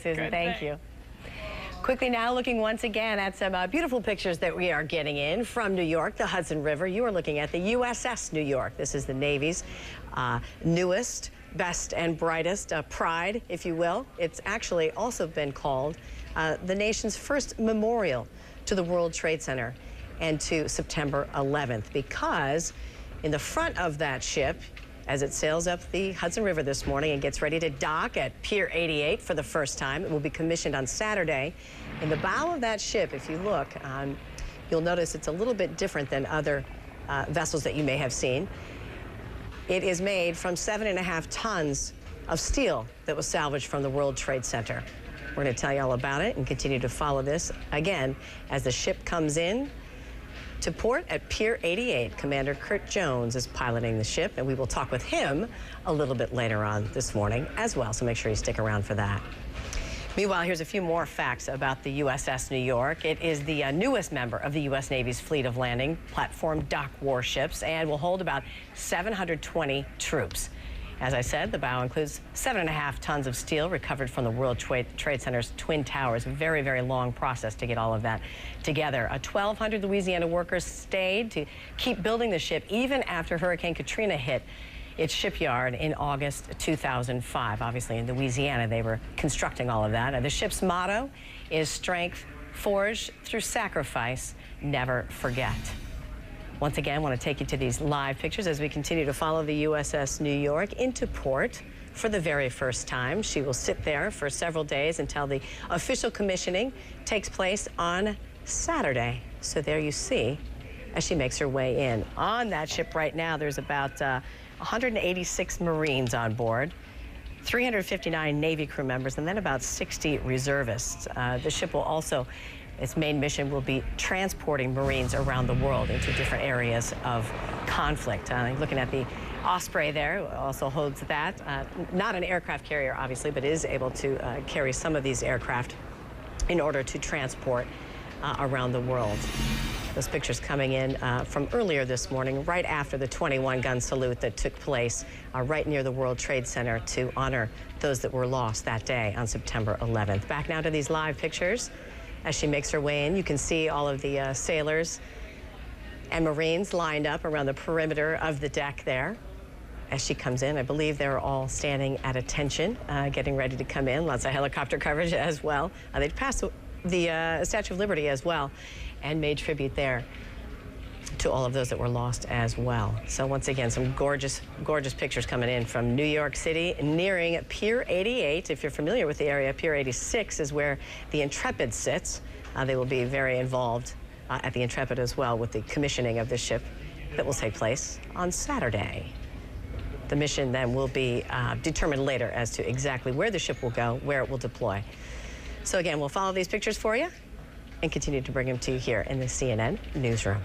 Susan. Good Thank thing. you. Quickly now, looking once again at some beautiful pictures that we are getting in from New York, the Hudson River. You are looking at the USS New York. This is the Navy's newest, best and brightest pride, if you will. It's actually also been called the nation's first memorial to the World Trade Center and to September 11th, because in the front of that ship, as it sails up the Hudson River this morning and gets ready to dock at Pier 88 for the first time. It will be commissioned on Saturday. In the bow of that ship, if you look, you'll notice it's a little bit different than other vessels that you may have seen. It is made from 7.5 tons of steel that was salvaged from the World Trade Center. We're going to tell you all about it and continue to follow this again as the ship comes in to port at Pier 88. Commander Kurt Jones is piloting the ship, and we will talk with him a little bit later on this morning as well, so make sure you stick around for that. Meanwhile, here's a few more facts about the USS New York. It is the newest member of the U.S. Navy's fleet of landing platform dock warships and will hold about 720 troops. As I said, the bow includes 7.5 tons of steel recovered from the World Trade Center's Twin Towers. A very, very long process to get all of that together. 1,200 Louisiana workers stayed to keep building the ship even after Hurricane Katrina hit its shipyard in August 2005. Obviously, in Louisiana, they were constructing all of that. The ship's motto is strength forged through sacrifice, never forget. Once again, I want to take you to these live pictures as we continue to follow the USS New York into port for the very first time. She will sit there for several days until the official commissioning takes place on Saturday. So there you see as she makes her way in. On that ship right now, there's about 186 Marines on board, 359 Navy crew members, and then about 60 reservists. The ship will also, its main mission will be transporting Marines around the world into different areas of conflict. Looking at the Osprey there, also holds that. Not an aircraft carrier, obviously, but is able to carry some of these aircraft in order to transport around the world. Those pictures coming in from earlier this morning, right after the 21-gun salute that took place right near the World Trade Center to honor those that were lost that day on September 11th. Back now to these live pictures. As she makes her way in, you can see all of the sailors and Marines lined up around the perimeter of the deck there. As she comes in, I believe they're all standing at attention, getting ready to come in. Lots of helicopter coverage as well. They passed the Statue of Liberty as well and made tribute there to all of those that were lost as well. So once again, some gorgeous, gorgeous pictures coming in from New York City, nearing Pier 88. If you're familiar with the area, Pier 86 is where the Intrepid sits. They will be very involved at the Intrepid as well with the commissioning of the ship that will take place on Saturday. The mission then will be determined later as to exactly where the ship will go, where it will deploy. So again, we'll follow these pictures for you and continue to bring them to you here in the CNN newsroom.